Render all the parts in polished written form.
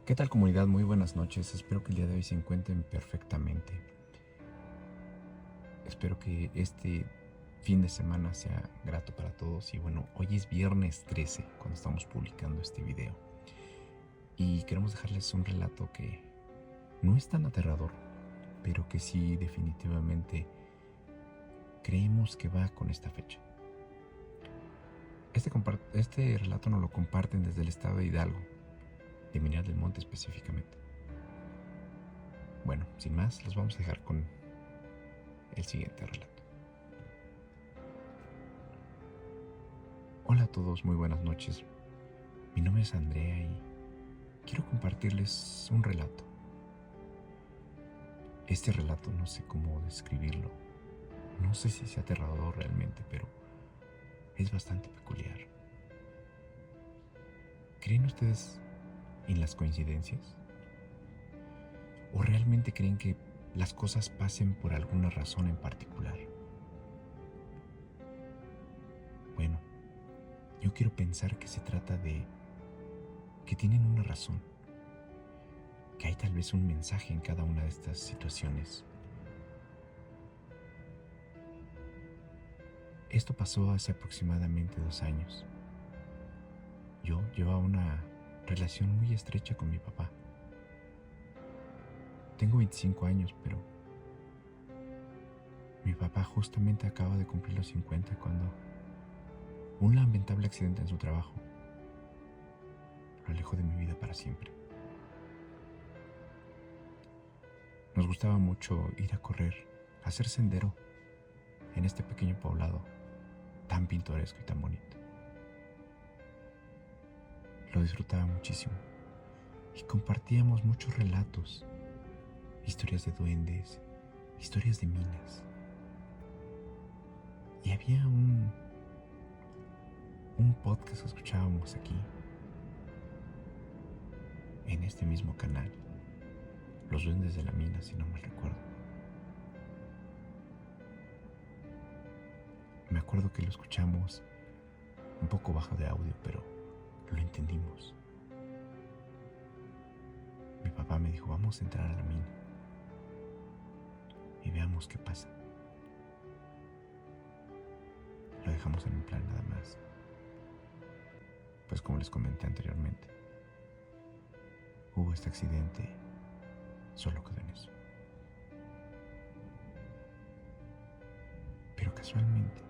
¿Qué tal, comunidad? Muy buenas noches. Espero que el día de hoy se encuentren perfectamente. Espero que este fin de semana sea grato para todos. Y bueno, hoy es viernes 13 cuando estamos publicando este video. Y queremos dejarles un relato que no es tan aterrador, pero que sí definitivamente creemos que va con esta fecha. Este relato nos lo comparten desde el estado de Hidalgo, de Mineral del Monte específicamente. Bueno, sin más, los vamos a dejar con el siguiente relato. Hola a todos, muy buenas noches. Mi nombre es Andrea y quiero compartirles un relato. Este relato no sé cómo describirlo. No sé si sea aterrador realmente, pero es bastante peculiar. ¿Creen ustedes en las coincidencias? ¿O realmente creen que las cosas pasen por alguna razón en particular? Bueno, yo quiero pensar que se trata de que tienen una razón, que hay tal vez un mensaje en cada una de estas situaciones. Esto pasó hace aproximadamente 2 años. Yo llevaba una relación muy estrecha con mi papá. Tengo 25 años, pero mi papá justamente acaba de cumplir los 50 cuando un lamentable accidente en su trabajo lo alejó de mi vida para siempre. Nos gustaba mucho ir a correr, a hacer sendero en este pequeño poblado tan pintoresco y tan bonito. Lo disfrutaba muchísimo y compartíamos muchos relatos, historias de duendes, historias de minas. Y había un podcast que escuchábamos aquí, en este mismo canal, Los Duendes de la Mina, si no mal recuerdo. Me acuerdo que lo escuchamos un poco bajo de audio, pero lo entendimos. Mi papá me dijo, vamos a entrar a la mina y veamos qué pasa. Lo dejamos en un plan nada más. Pues como les comenté anteriormente, hubo este accidente y solo quedó en eso. Pero casualmente,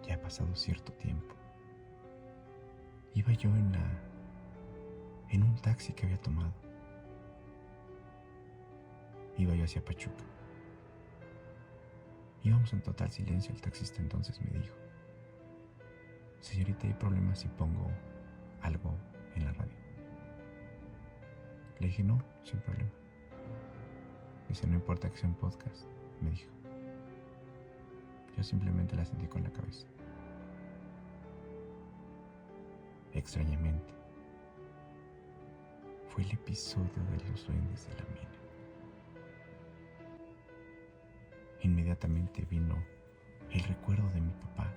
ya ha pasado cierto tiempo, iba yo en un taxi que había tomado. Iba yo hacia Pachuca. Íbamos en total silencio. El taxista entonces me dijo, señorita, ¿hay problemas si pongo algo en la radio? Le dije, no, sin problema. Dice, no importa que sea un podcast, me dijo. Yo simplemente la sentí con la cabeza. Extrañamente, fue el episodio de Los Duendes de la Mina. Inmediatamente vino el recuerdo de mi papá,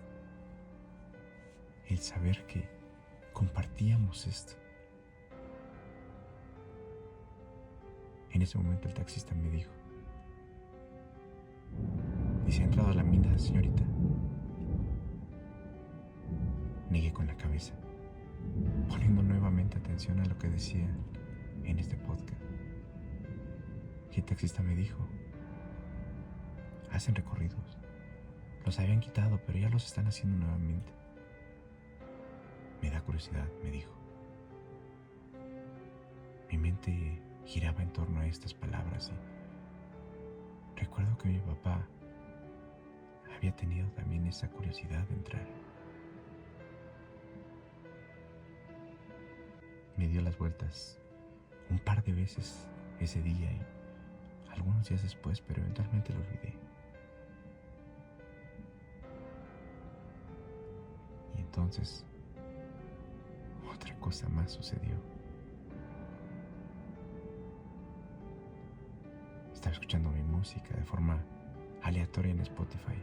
el saber que compartíamos esto. En ese momento el taxista me dijo, dice, ¿ha entrado a la mina, señorita? Negué con la cabeza, poniendo nuevamente atención a lo que decía en este podcast. Y el taxista me dijo, hacen recorridos. Los habían quitado, pero ya los están haciendo nuevamente. Me da curiosidad, me dijo. Mi mente giraba en torno a estas palabras y recuerdo que mi papá había tenido también esa curiosidad de entrar. Me dio las vueltas un par de veces ese día y algunos días después, pero eventualmente lo olvidé. Y entonces, otra cosa más sucedió. Estaba escuchando mi música de forma aleatoria en Spotify,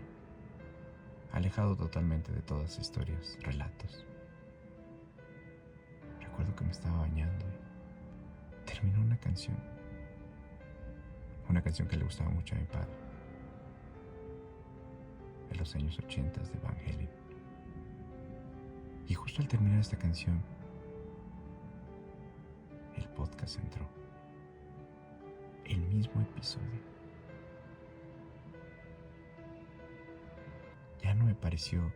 alejado totalmente de todas las historias, relatos. recuerdo que me estaba bañando y terminó una canción que le gustaba mucho a mi padre, de los años 80 de Van Halen. Y justo al terminar esta canción, el podcast entró. El mismo episodio. Ya no me pareció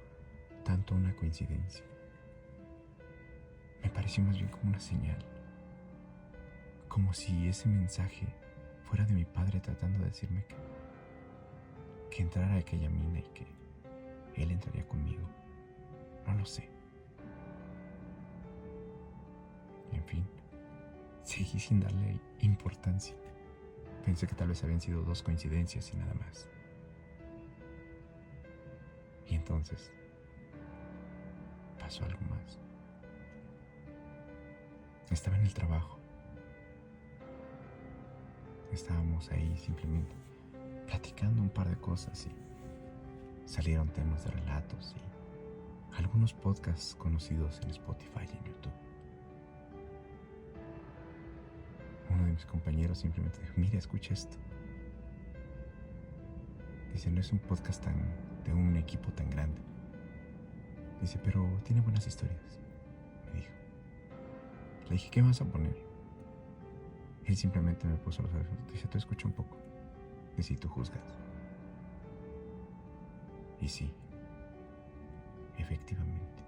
tanto una coincidencia. Me pareció más bien como una señal. Como si ese mensaje fuera de mi padre tratando de decirme que entrara a aquella mina y que él entraría conmigo. No lo sé. En fin, seguí sin darle importancia. Pensé que tal vez habían sido 2 coincidencias y nada más. Y entonces pasó algo más. Estaba en el trabajo. Estábamos ahí simplemente platicando un par de cosas y salieron temas de relatos y algunos podcasts conocidos en Spotify y en YouTube. Uno de mis compañeros simplemente dijo: mira, escucha esto. Dice: no es un podcast de un equipo tan grande. Dice: pero tiene buenas historias, me dijo. Le dije: ¿qué vas a poner? Él simplemente me puso los audífonos. Dice: tú escucha un poco. Dice: y tú juzgas. Y sí, efectivamente,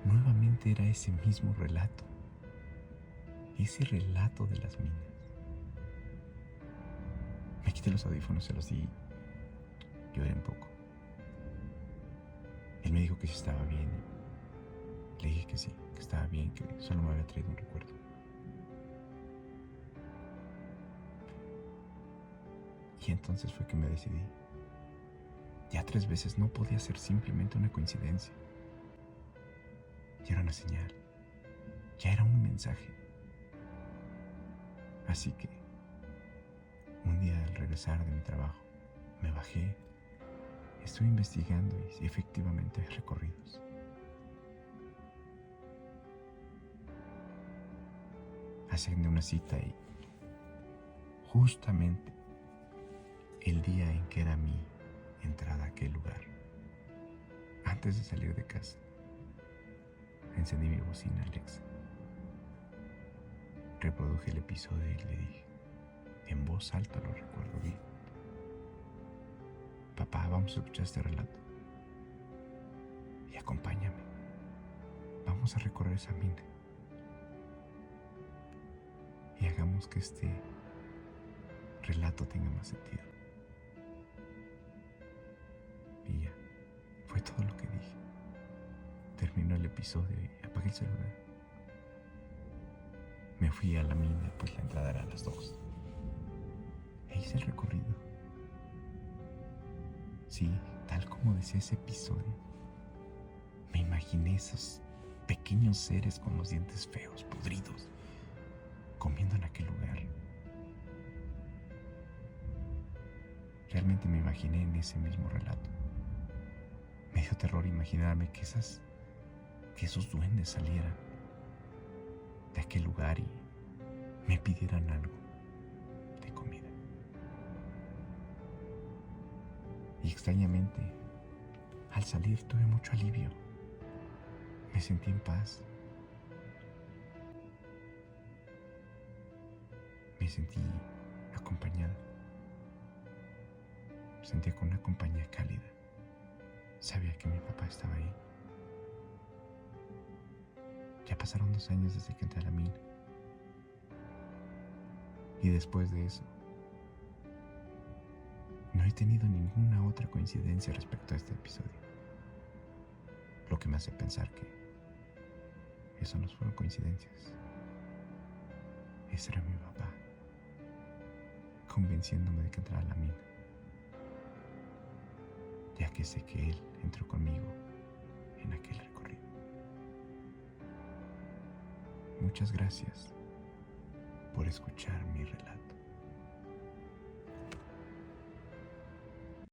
nuevamente era ese mismo relato. Ese relato de las minas. Me quité los audífonos, se los di. Lloré un poco. Él me dijo que sí estaba bien. Le dije que sí, que estaba bien, que solo me había traído un recuerdo. Y entonces fue que me decidí. Ya 3 veces no podía ser simplemente una coincidencia. Ya era una señal. Ya era un mensaje. Así que un día al regresar de mi trabajo, me bajé, estuve investigando y efectivamente hay recorridos. Agendé una cita y justamente el día en que era mi entrada a aquel lugar, antes de salir de casa, encendí mi bocina Alexa, reproduje el episodio y le dije, en voz alta, lo recuerdo bien: papá, vamos a escuchar este relato y acompáñame, vamos a recorrer esa mina y hagamos que este relato tenga más sentido. Y ya, fue todo lo que dije. Terminó el episodio y apagué el celular. Me fui a la mina, pues la entrada era a las 2. E hice el recorrido. Sí, tal como decía ese episodio, me imaginé esos pequeños seres con los dientes feos, podridos, comiendo en aquel lugar. Realmente me imaginé en ese mismo relato. Me dio terror imaginarme que esos duendes salieran de aquel lugar y me pidieran algo de comida. Y extrañamente, al salir tuve mucho alivio. Me sentí en paz. Me sentí acompañada. Me sentía con una compañía cálida. Sabía que mi papá estaba ahí. Ya pasaron 2 años desde que entré a la mina. Y después de eso, no he tenido ninguna otra coincidencia respecto a este episodio. Lo que me hace pensar que eso no fueron coincidencias. Ese era mi papá, convenciéndome de que entrara a la mina, ya que sé que él entró conmigo en aquel recorrido. Muchas gracias por escuchar mi relato.